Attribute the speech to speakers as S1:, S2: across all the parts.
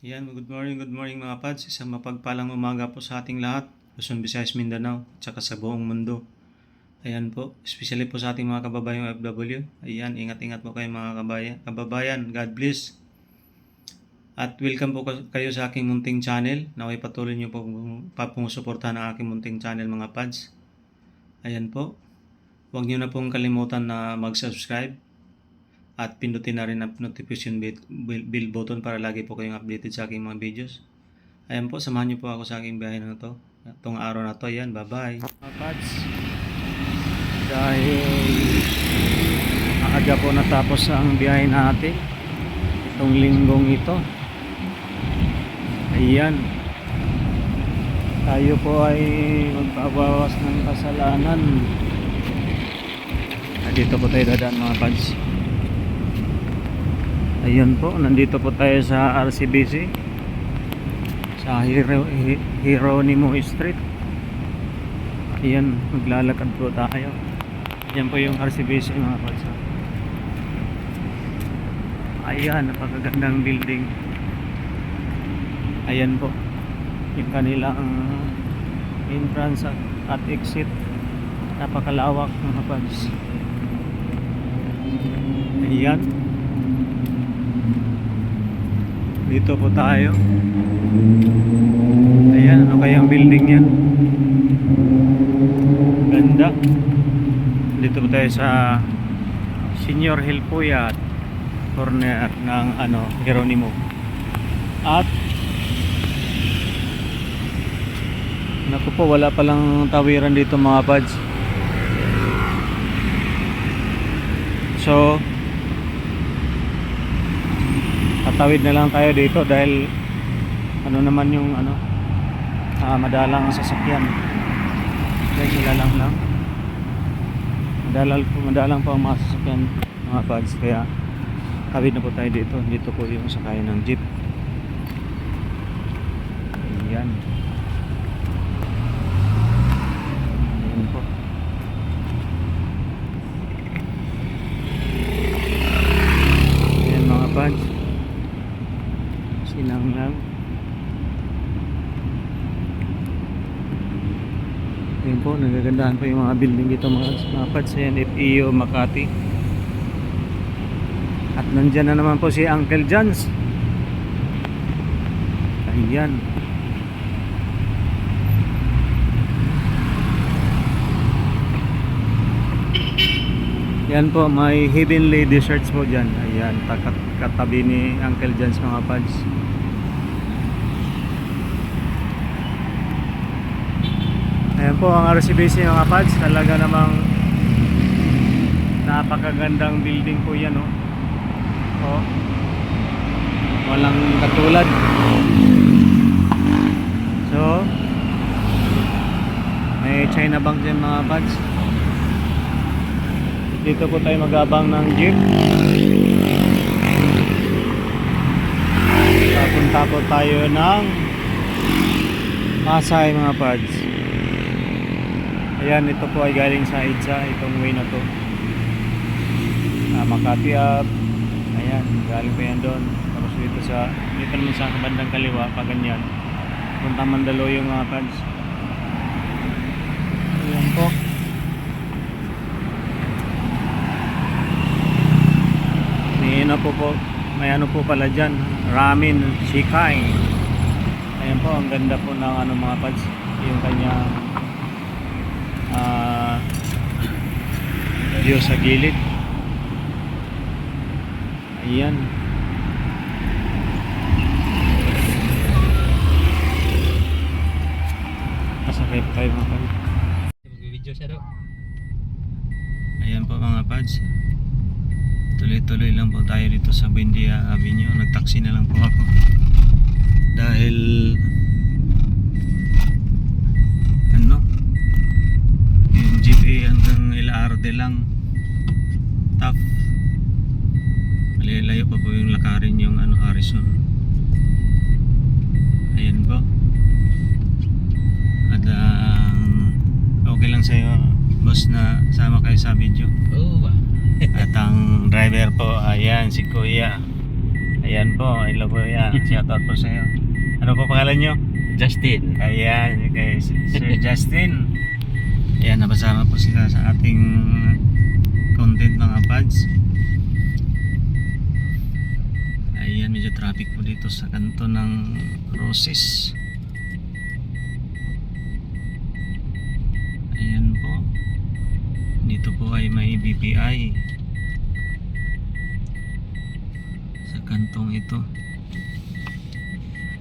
S1: Yan, good morning mga pads. Isang mapagpalang umaga po sa ating lahat. Luzon, Visayas, Mindanao, at saka sa buong mundo. Ayan po, especially po sa ating mga kababayang OFW. Ayan, ingat-ingat po kayo mga kababayan. God bless. At welcome po kayo sa aking munting channel. Naway patuloy nyo po pumusuportahan ang aking munting channel mga pads. Ayan po. Huwag nyo na pong kalimutan na mag-subscribe. At pindutin na rin ang notification bell button para lagi po kayong updated sa aking mga videos. Ayan po, samahan niyo po ako sa aking biyahe na to. Itong araw na to, ayan, bye-bye. Mga pads, dahil maaga po natapos ang biyahe natin itong linggong ito. Ayan, tayo po ay magbabawas ng kasalanan. Dito po tayo dadaan mga pads. Ayun po, nandito po tayo sa RCBC sa Hieronimo Street. Ayan, maglalakad po tayo. Ayan po yung RCBC mga pads. Ayan, napakagandang building. Ayan po yung kanilang entrance at exit. Napakalawak mga pads. Ayan, dito po tayo. Ayan, ano kayang building yan? Ganda. Dito po tayo sa Senior Hilpuyat corner ng Hieronimo. At naku po, wala palang tawiran dito mga pads. So tatawid na lang tayo dito dahil naman yung madalang sasakyan. Kaya sila lang madalang pa ang mga sasakyan mga pads, kaya tawid na po tayo dito po yung sakayan ng jeep. Ayan, ayan po. Ayan mga pads, silang lang. Ayan po, nagagandahan po yung mga building dito mga pads. Ayan, FEO Makati. At nandyan na naman po si Uncle John's. Ayan. Yan po, may Heavenly Desserts po dyan. Ayan, katabi ni Uncle John's mga pads. Ayan po ang RCBC mga pads. Talaga namang napakagandang building po yan, oh. Oh, walang katulad. So may China Bank dyan mga pads. Dito po tayo mag-abang ng jeep. Papunta po tayo ng Pasay mga pads. Ayan, ito po ay galing sa EDSA, itong way na to. Makati up. Ayan, galing pa yan doon. Tapos dito naman sa bandang kaliwa, pa ganyan. Punta Mandaluyong mga pads. Ayan po. May ano po pala dyan, Ramen Shikai. Ayan po, ang ganda po ng mga pads, yung kanyang view sa gilid. Ayan, pasakay po tayo mga pads. Mag-video siya daw. Ayan po mga pads, tuloy-tuloy lang po tayo dito sa Buendia Avenue. Nagtaxi na lang po ako dahil yung GPA hanggang LRD lang, tough. Layo pa po yung lakarin yung Harrison. Ayan po. At okay lang sa'yo boss na sama kayo sa video?
S2: Oo ba?
S1: At ang driver po, ayan, si Kuya. Ayan po, hello po yan. Shoutout po sa iyo. Ano po pangalan nyo?
S2: Justin.
S1: Ayan, kay Sir Justin. Ayan, napasama po sila sa ating content mga pads. Ayan, medyo traffic po dito sa kanto ng Roses. Ayan po. Dito po ay may BPI sa kantong ito.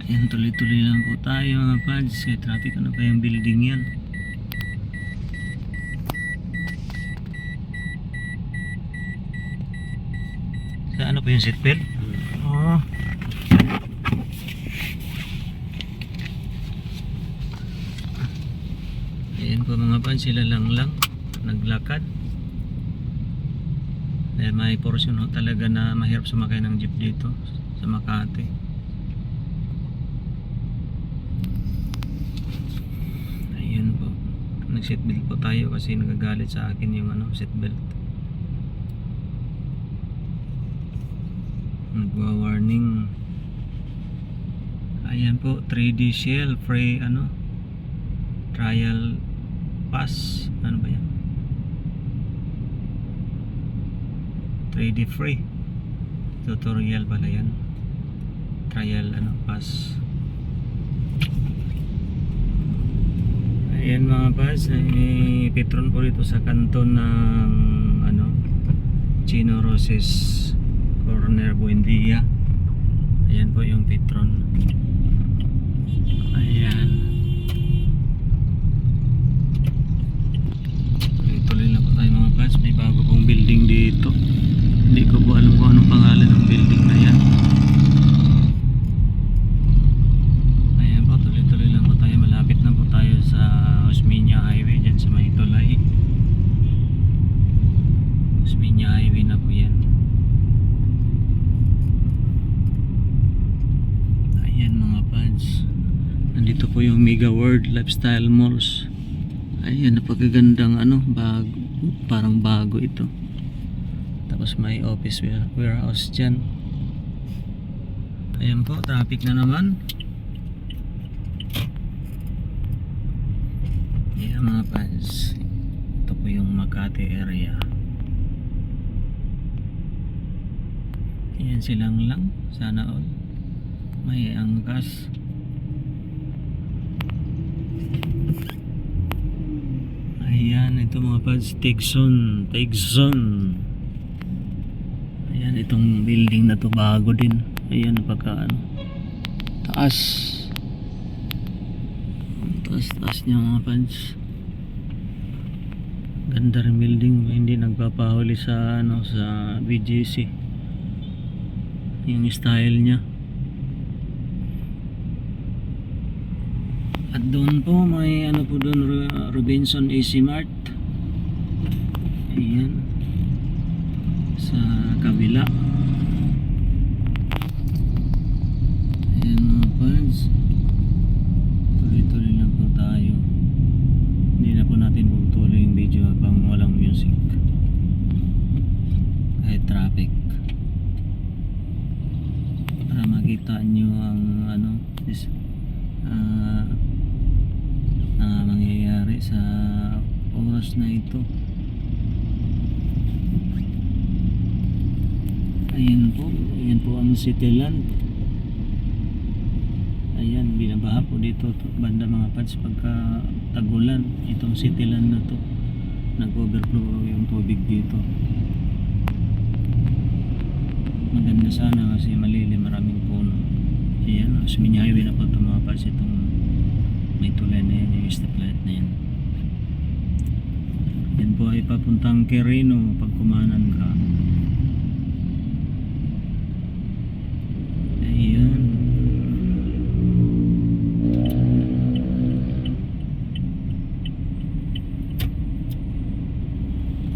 S1: Ayan, tuloy-tuloy lang po tayo mga pads. Kaya traffic, ano pa yung building yan? Sa ano po yung seatbelt? Oh. Ayan po mga pads, sila lang naglakad. Dahil may portion ho talaga na mahirap sumakay ng jeep dito sa Makati. Ayan po, nag-seatbelt po tayo kasi nagagalit sa akin yung seatbelt. Nagwa-warning. Ayan po, 3D Shell free trial pass. Ano ba yan? 3D free tutorial pala yan. Trial pass. Ayan mga pass, may Petron po dito sa kanto ng Chino Roses Corner, Buendia. Ayan po yung Petron. Ayan, tuloy lang po tayo mga pads. May bago pong building dito. Hindi ko po alam kung anong pangalan ng building na yan. Ayan po, tuloy-tuloy lang po tayo. Malapit na po tayo sa Osmeña Highway, dyan sa may tulay. Osmeña Highway na po yan. Ayan mga pads, nandito po yung Mega World Lifestyle Malls. Ayan, napakagandang bago, parang bago ito. Tapos may office warehouse dyan. Ayan po, traffic na naman. Ayan mga fans, ito po yung Makati area. Ayan silang lang, sana all may angkas. Ayan, ito mga pads, Tegson. Ayan, itong building na to bago din. Ayan, pagka taas niya mga pads. Ganda rin building, hindi nagpapahuli sa sa BGC yung style niya. At doon po may po doon, Robinson AC Mart. Ayan, sa kabila. Ayan mga pads, tuloy-tuloy lang po tayo. Hindi na po natin putuloy yung video habang walang music kahit traffic, para makita nyo ang mangyayari sa oras na ito. Ayan po ang Cityland. Ayan, binabaha po dito banda mga pads pagka tagulan. Itong Cityland na to, nag-overflow yung tubig dito. Maganda sana kasi malilim, maraming puno. Ayan, Osmeña Highway na po ito mga pads. Itong may tulay na yan, yung stoplight na yan. Yan po ay papuntang Quirino pag kumanan ka. Ayan.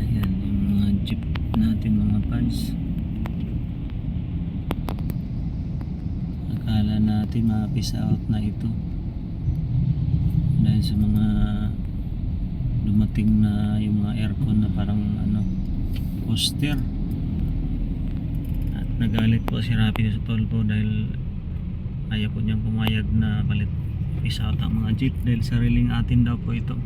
S1: Ayan yung mga jeep natin mga pads. Akala natin ma-peace out na ito dahil sa mga dumating na yung mga aircon na parang poster. At Nagalit po si Rapi sa Tolpo dahil ayaw po niyang pumayag na palit isa ata ang mga jeep dahil sariling atin daw po ito.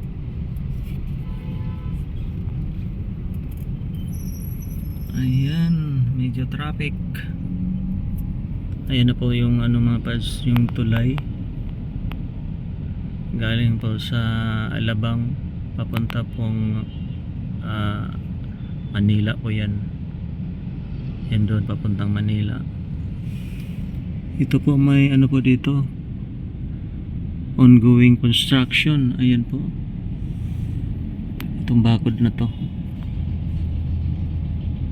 S1: Ayan, medyo traffic. Ayan na po yung ano mga pads, yung tulay galing po sa Alabang papunta pong Manila po yan. Yan doon papuntang Manila. Ito po may ano po dito, ongoing construction. Ayan po, itong bakod na to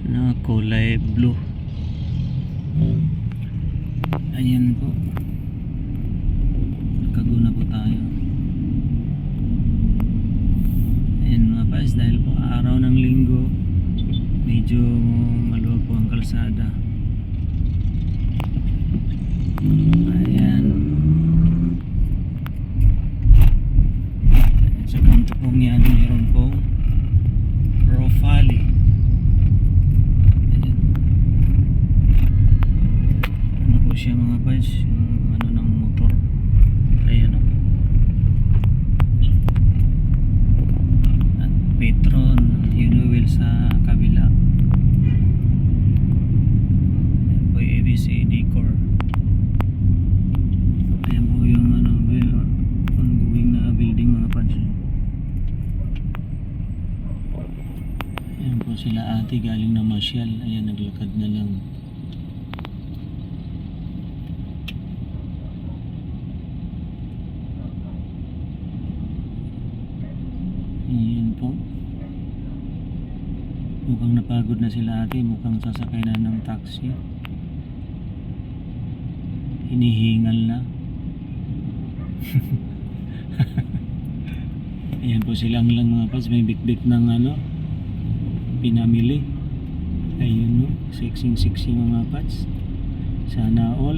S1: na kulay blue. Ayan po, Kaguna po tayo. Ayan mga guys, dahil po araw ng linggo medyo maluwag po ang kalsada. Ayan, sa kanto pong yan meron pong Rofali. Ayan, ano po siya mga guys, yung ano ng motor. Ayan o, at Petron Uniwheel sa kabila. Ayan po yung ABC Decor. Ayan po yung ano, ongoing na building mga pads. Ayan po sila ate galing na Marshall. Ayan, naglakad na lang. Ayan po, mukhang napagod na sila ate, mukhang sasakay na ng taxi. Hinihingal na. Ayan po silang lang mga pads, may bit-bit ng ano, pinamili. Ayun no, sexy mga pads. Sana all.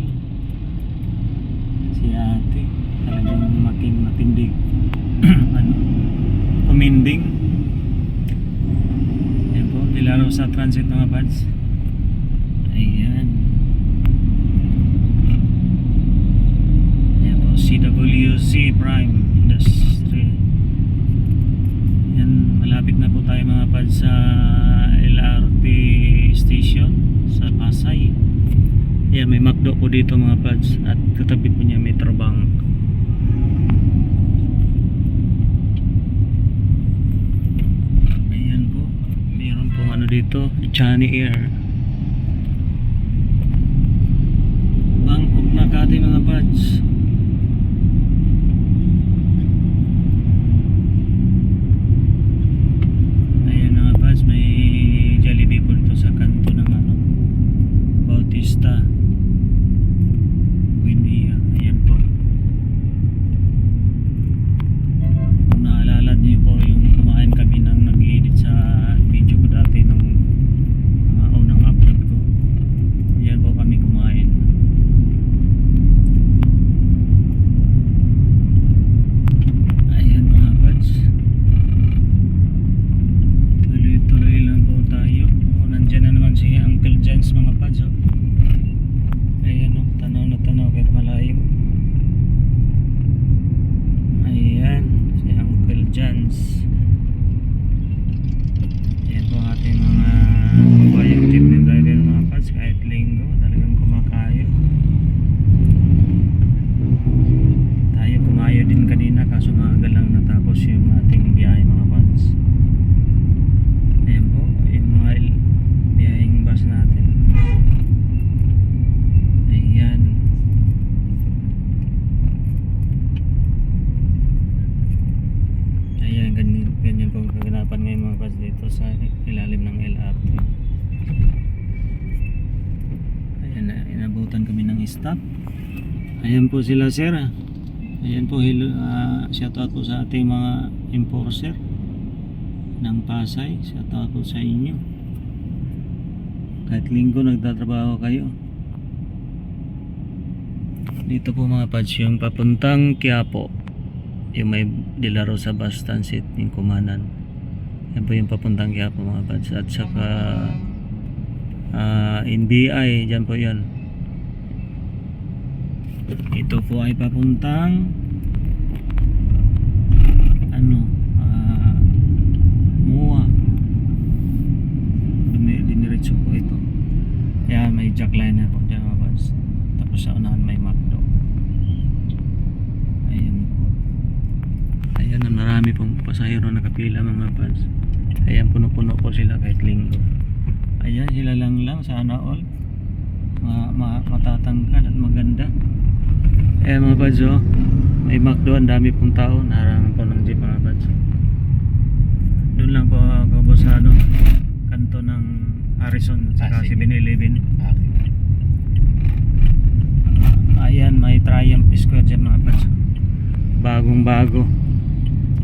S1: Si ate talagang matindig ano, kuminding. Ayan po, nilaro sa transit mga pads. Ayan. Ayan po, CWC Prime Industry. Yan, malapit na po tayo mga pads sa LRT station sa Pasay. Ayan, may McDo po dito mga pads at katabi po niya Metrobank. Ayan po, mayroon pong ano dito, Johnny Air. Bangkok na kati mga pads. Ayan mga pads, may Jollibee po dito sa kanto ng ano, Bautista Buendia. Ayan po, kung naalala niyo po yung kumain kami nang nag-edit sa video ko dati nung mga unang upload ko. Ayan po kami kumain. Ayan mga pads, tuloy-tuloy lang po tayo. O, nandyan na naman si Uncle Jens mga pads. Oh. Ayan o, tanaw na tanaw kahit malayo. Ayan, si Uncle Jens. Ayan po ating mga kabayang tip ng driver mga pads. Kahit linggo, talagang kumakayo. Tayo kumayo din kanina kaso maaga lang natapos yung ating biyahe mga pads. Ayan po, yung mga biyaheng bus natin. Ayan. Ayan, ganyan po ang kaganapan ngayon mga pads dito sa ilalim ng LRT. Ayan na, inabutan kami ng stop. Ayan po sila sir. Ayan po, shout out po sa ating mga enforcer ng Pasay. Shout out po sa inyo. Kahit linggo nagtatrabaho kayo. Dito po mga pads yung papuntang Quiapo, yung may dilaro sa bus transit yung Kumanan. Yan po yung papuntang Quiapo mga pads. At saka NBI, dyan po yan. Ito po ay papuntang MUA. Diniretso po ito. Kaya may jackliner po dyan mga pads. Tapos sa unahan may McDo. Ayan po. Ayan na, marami pong pasahero nakapila mga pads. Ayan, puno-puno po sila kahit linggo. Ayan, sila lang sana all matatangkad at maganda. Ayan mga pads, oh. May McDo, ang dami pong tao. Narangan po ng jeep mga pads. Doon lang po ako sa kanto ng Harrison at saka 7-Eleven. Ayan, may Triumph Square dyan mga pads.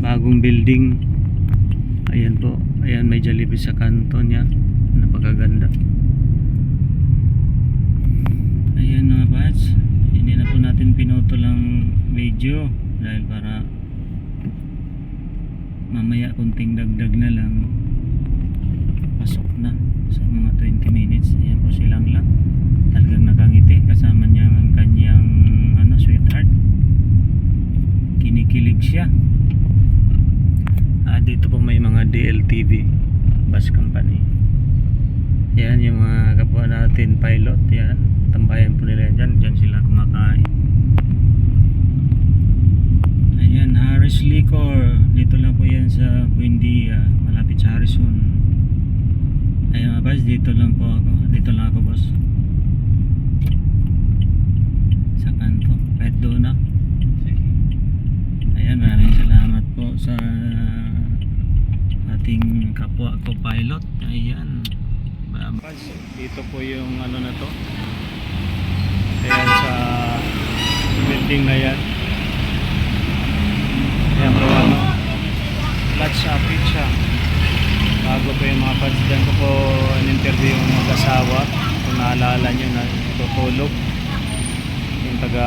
S1: Bagong building. Ayan po. Ayan, may Jollibee sa kanto niya. Napakaganda. Ayan mga pads. Hindi na po natin pinutol ang video dahil para mamaya kunting dagdag na lang pasok na sa mga 20 minutes. Ayan po silang lang talagang nakangiti kasama niya ang kanyang sweetheart. Kinikilig siya. Dito po may mga DLTV bus company. Yan yung mga kapwa natin pilot. Yan, tambayan po nila dyan. Dyan sila kumakain. Ayan, Harris Liquor. Dito lang po yan sa Buendia, malapit sa Harrison. Ayan mga boss, dito lang ako boss sa kanto, kahit doon na. Ayan, maraming salamat po sa ating kapwa ko pilot. Ayan dito po yung na to. Ayan sa building na yan. Ayan po Platz Pizza. Bago po yung mga pads, dyan ko po in-interview yung mag-asawa. Kung naalala nyo na tutulog. Yung taga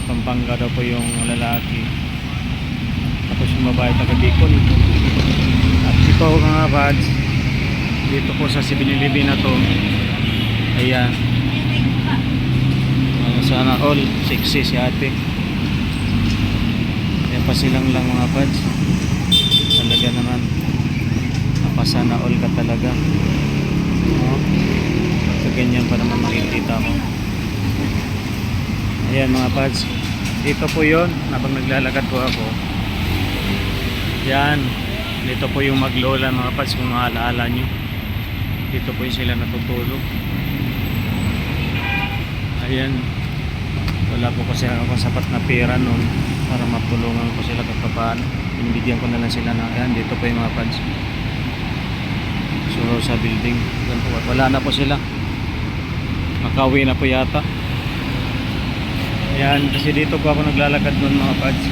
S1: Pampanga daw po yung lalaki. Tapos yung babae taga Bicol. At ito mga pads, dito po sa 7-Eleven na to. Ayan. Sana all sexy si ate. Ayan pa silang lang mga pads. Talaga naman napasana all ka talaga. Ganyan pa naman makikita mo. Ayan mga pads, dito po yon habang naglalakad po ako. Yan, dito po yung maglola mga pads, kung maalaala nyo. Dito po yung sila natutulog. Ayan, wala po kasi ako sapat na pera nun para matulungan ko sila kahit paano. Binibigyan ko na lang sila na, ayan, dito po yung mga pads. So sa building, wala na po sila. Makauwi na po yata. Ayan, kasi dito po ako naglalakad nun mga pads.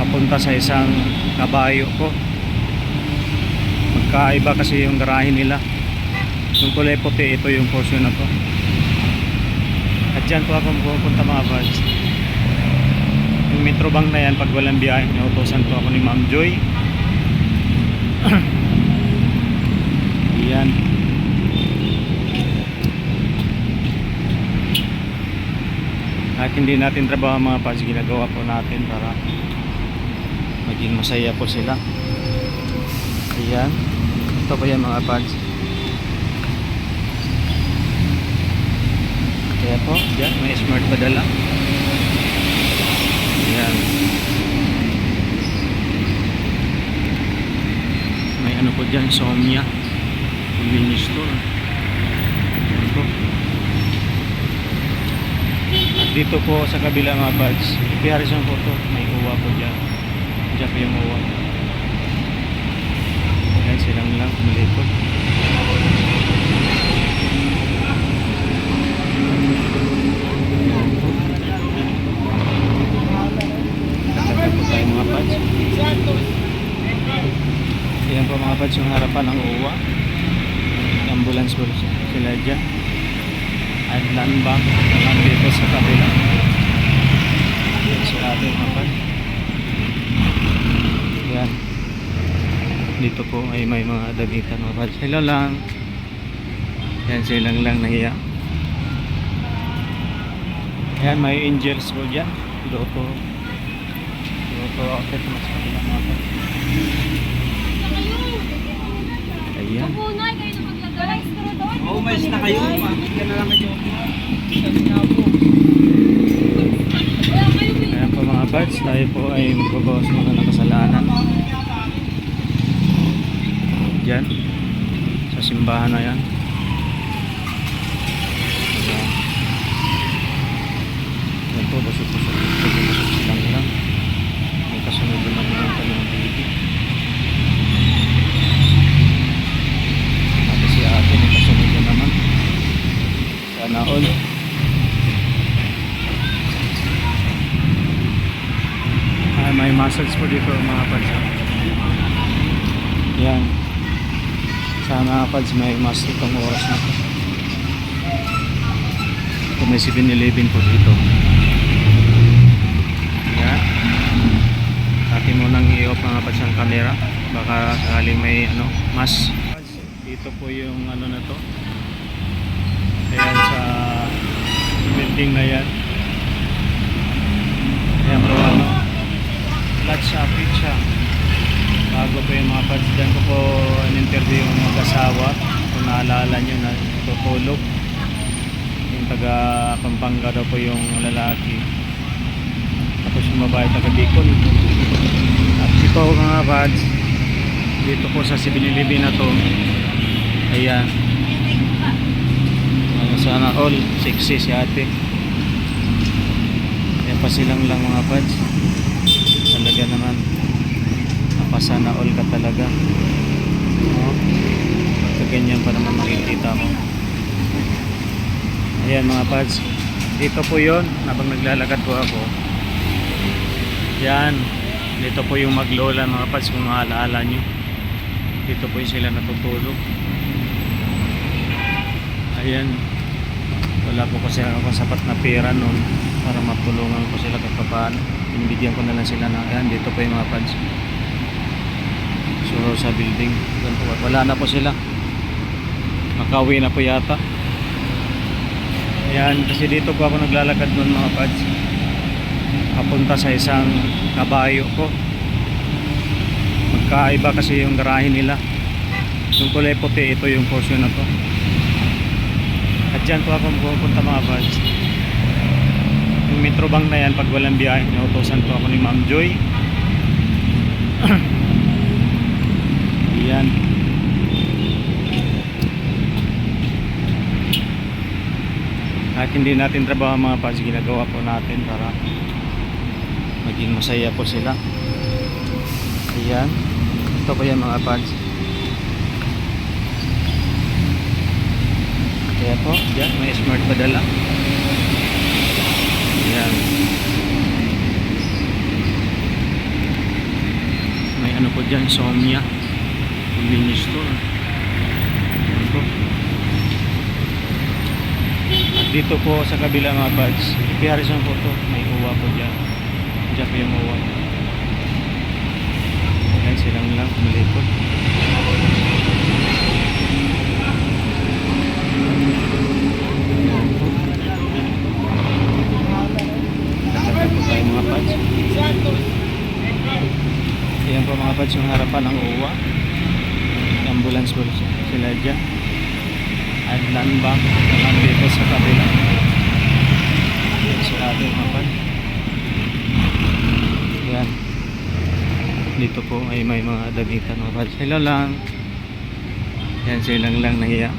S1: Papunta sa isang kabayo ko. Magkaiba kasi yung garahe nila. Yung kulay puti, ito yung portion na to. At dyan po ako pupunta mga pads. Yung Metrobank na yan, pag walang biyahe, nautosan po ako ni Ma'am Joy. Ayan. Kahit hindi natin trabaho mga pads, ginagawa po natin para maging masaya po sila. Ayan, ito po yan mga pads. Kaya po, dyan may smart padala. Ayan, may ano po dyan, Somnia convenience store. Ayan po. At dito po sa kabila mga pads, Harrison po to, may uwa po dyan. Dyan po yung uwa. Ayan silang lang kumalikot. Nagtatag po tayo mga pads. Ayan po mga pads yung harapan ng uwa. Ambulance po sila dyan. At land bank naman dito sa kabila. Ayan si ate mga pads. Ayan. Dito po ay may mga dagitan mga pads. Hello lang. Yan silang lang nahiya. Ayan, may angels po dyan. Loto outlet mas kabilang mga pa. Ayan.
S2: Umayos na kayo. Bakit ka na lang kayo?
S1: Ayan po mga parts, tayo po ay magbabawas muna ng kasalanan. Diyan, sa simbahan na yan. Ayan. Ayan po, busog-busog silang lang. May kasunod naman yung kanyang baby. At si ate, may kasunod na naman. Sana all. May massage po dito mga pads. Yan. Sa mga pads may massage itong oras na ito. Ito may 7-Eleven po dito. Yan. Atin mo nang i-off mga pads ang camera. Baka sakaling may mas. Dito po yung na to. Ayan sa building na yan. Ayan po sa pizza. Bago po yung mga pads, dyan ko po in-interview yung mag-asawa. Kung naalala nyo na tutulog. Yung taga Pampanga daw po yung lalaki. Tapos yung babae taga Bicol. At ito mga pads, dito po sa 7-Eleven na to. Ayan. Sana all sexy si ate. Ayan pa silang lang mga pads. Talaga naman napasana all ka talaga, ganyan pa naman makikita mo. Ayan mga pads, dito po yun habang naglalakad po ako. Yan, dito po yung maglola mga pads, kung maalaala nyo. Dito po yung sila natutulog. Ayan, wala po kasi ako sapat na pera nun para matulungan ko sila kahit paano. Binibigyan ko na lang sila na ayan, dito po yung mga pads. So sa building wala na po sila, makauwi na po yata. Ayan, kasi dito po ako naglalakad nun mga pads, papunta sa isang kabayo ko. Magkaiba kasi yung garahe nila. Yung kulay puti, ito yung portion na to. At dyan po ako pupunta mga pads. Yung metro bank na yan, pag walang biyahe, nautosan po ako ni Ma'am Joy. Yan. Kahit hindi natin trabaho mga pads, ginagawa po natin para maging masaya po sila. Ayan. Ito po yan mga pads. Kaya po, dyan, may smart padala. Ayan. May po dyan, Somnia convenience store. Ayan po. At dito po sa kabila mga pads, Harrison po to, may uwa po dyan. Dyan po yung uwa. Ayan silang lang malipot. Mga pads. Ayan po mga pads yung harapan ng uwa. Ambulance po sila dyan. At land bank naman dito sa kabila. Ayan sila ating mga pads. Ayan. Dito po ay may mga dagitan mga pads. Hello lang. Ayan silang lang nahiya.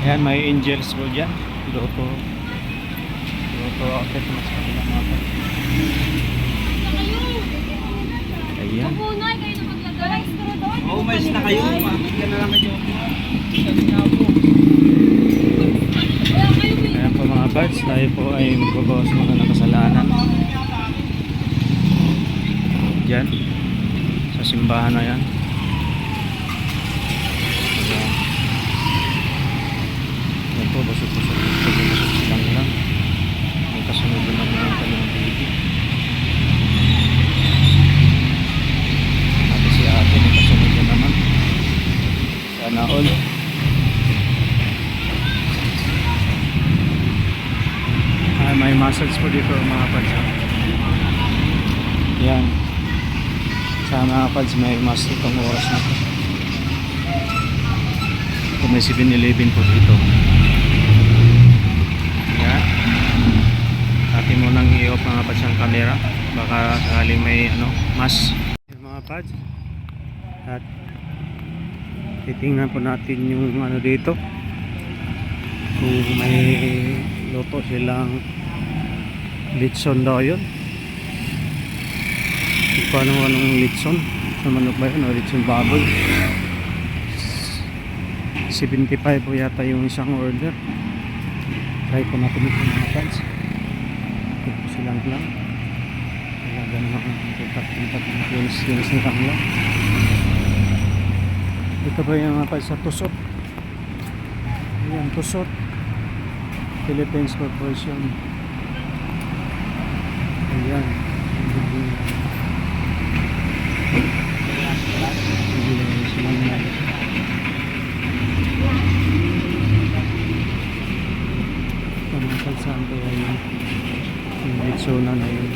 S1: Ayan, may angels po dyan. Loto outlet mas kabilang mga pads. Ayan.
S2: Umayos na kayo. Bakit ka na lang kayo?
S1: Ayan po mga pads, tayo po ay magbabawas muna ng kasalanan. Diyan, sa simbahan na yan. Ayan. Ayan po, busog-busog silang lang. May kasunod naman yung kanyang baby. At si ate, may kasunod na naman. Sana all. May massage po dito mga pads. Yan. Sa mga pads may mas itong oras na to. Ito may 7-Eleven po dito. Yan. Atin mo nang i-off mga pads ang camera. Baka sakaling may mas. Yan mga pads. At titingnan po natin yung dito. Kung may luto silang litson daw yun. Hindi ko anong litson sa manok ba yun o litson baboy. 75 po yata yung isang order. Try ko natin ito mga fans. Ito po silang lang talaga naman yung silang lang. Ito ba yung mga fans sa tusot. Ayan, tusot Philippines Corporation. Ayan. Mga kalsaan ko yung litsona na yun.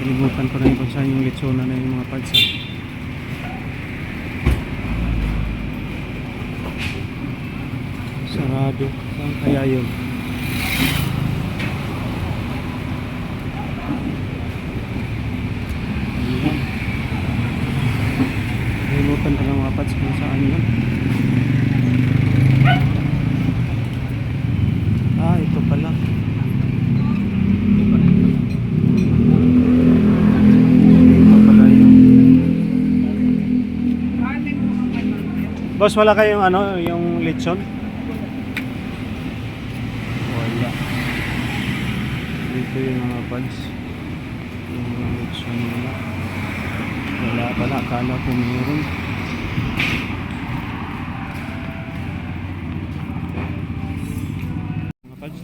S1: Kalimutan ko na yung kung saan yung litsona na yung mga kalsaan. Sarado. Saan kaya yun? Ayan. Kalimutan ko na mga pads kung saan yun. Ito pala. Ito pala yun. Boss, wala kayong yung litson? Dito yung mga pads, yung mga litson nila. Wala pala, akala ko meron. Mga pads,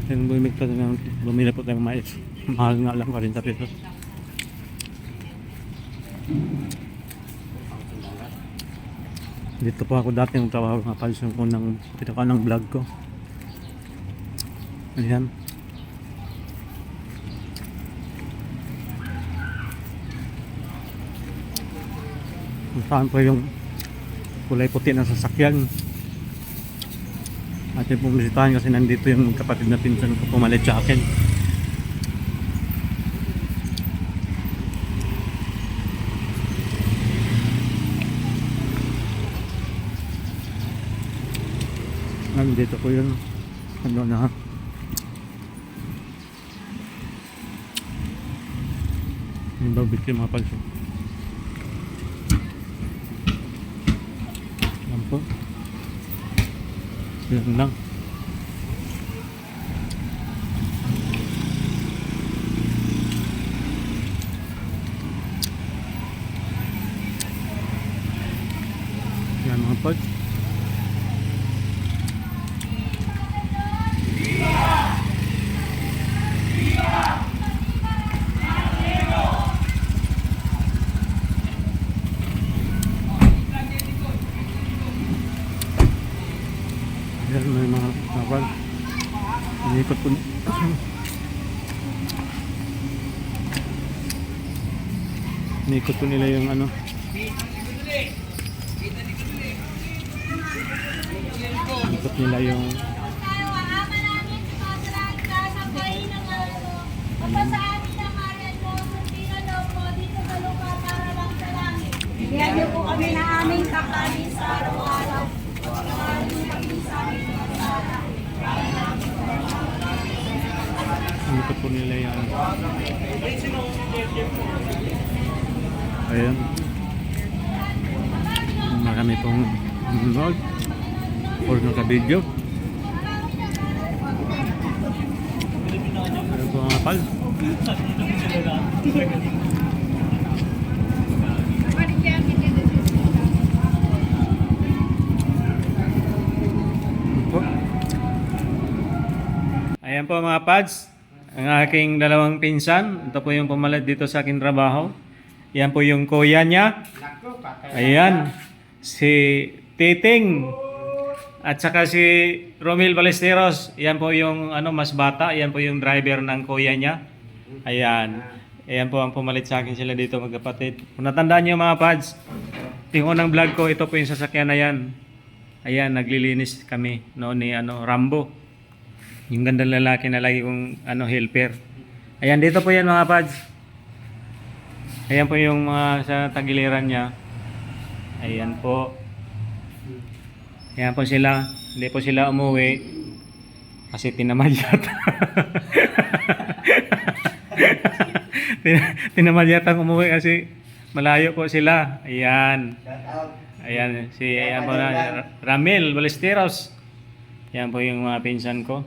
S1: yung bumili po tayong mais. Mahal nga lang, 40 pesos. Dito po ako dati yung trabaho mga pads, yung unang pinaka ng vlog ko. Ayan. Kung saan po yung kulay puti na sasakyan. Atin pong bisitahan kasi nandito yung kapatid na pinsan ko pumalit sa akin. Nandito ko yun. Na yung barbecue mga palso. Yan po. Yan lang. Yan mga palso. Yan, may mga kapal. Inikot po. Inikot po nila yung inikot nila yung
S3: Bigyan niyo po kami na aming kakanin sa araw-araw.
S1: inikot po nila yung ayan. Marami pong nanonood or naka-video. Ayan po mga pal. Ayan po mga pads. ang aking dalawang pinsan. Ito po yung pumalit dito sa aking trabaho. Yan po yung kuya niya.
S2: Nako, patay.
S1: Ayan, si Titing. At saka si Romel Balesteros. Yan po yung mas bata. Yan po yung driver ng kuya niya. Ayan. Ayan po ang pumalit sa akin sila dito magkapatid. Kung natandaan niyo mga pads, yung unang vlog ko, ito po yung sasakyan na yan. Ayan, naglilinis kami noon ni Rambo. Yung gandang lalaki na lagi kong helper. Ayan, dito po yan mga pads. Ayan po yung mga sa tagiliran niya. Ayan po. Ayan po sila. Hindi po sila umuwi. Kasi tinamad yata. Tinamad yata umuwi kasi malayo po sila. Ayan. Ayan, ayan po na, Ramel Balesteros. Yan po yung mga pinsan ko.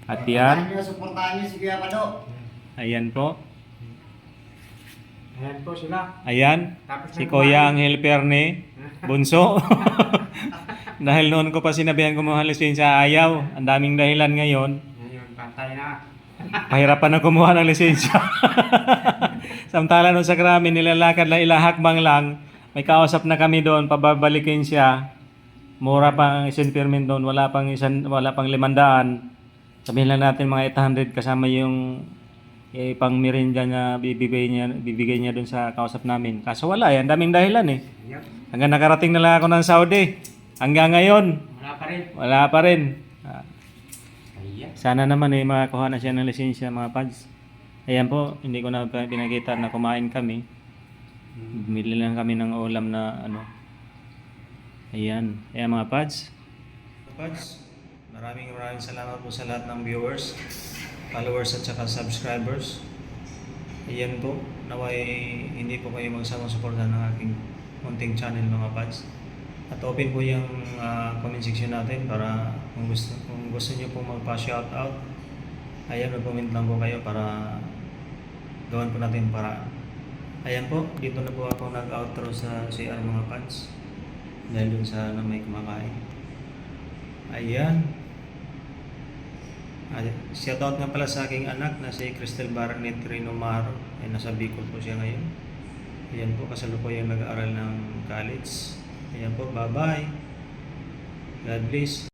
S1: At yan.
S2: Suportahan niyo si Kuya Pado.
S1: Ayan po.
S2: Ayan po sila.
S1: Ayan.
S2: Tapos
S1: Si
S2: na
S1: Kuya ang helper ni Bunso. Dahil noon ko pa sinabihan kumuha ng lisensya, ayaw. Ang daming dahilan ngayon.
S2: Ngayon, patay na.
S1: Pahirapan na kumuha ng lisensya. Samtala nung sa krami, nilalakad lang, ilahakbang lang. May kausap na kami doon, pababalikin siya. Mura pa ang isang permit doon, wala pang 500. Sabihin lang natin mga 800 kasama yung pang merinda na bibigay niya doon sa kausap namin. Kaso wala, yan daming dahilan eh.
S2: Yep.
S1: Hanggang nakarating na lang ako ng Saudi. Hanggang ngayon,
S2: Wala pa rin.
S1: wala pa rin.
S2: Ayan.
S1: Sana naman makakuha na siya ng lisensya mga pads. Ayan po, hindi ko na pinakita na kumain kami. Bumili lang kami ng ulam na Ayan. Ayan mga pads. Pads, maraming salamat po sa lahat ng viewers, followers at saka subscribers. Ayan po, naway hindi po kayo magsawang suportahan ng aking munting channel mga pads. At open po yung comment section natin para kung gusto niyo po magpa-shoutout, ayan, mag-comment lang po kayo para gawan po natin para. Ayan po, dito na po ako nag-outro sa CR mga pads. Dahil dun sa may kumakain. Ayan. Shoutout nga pala sa aking anak na si Cristel Barnett Rinomaro. Ay nasa Bicol po siya ngayon. Ayan po, kasalukuyan nag-aaral ng college. Ayan po, bye-bye. God bless.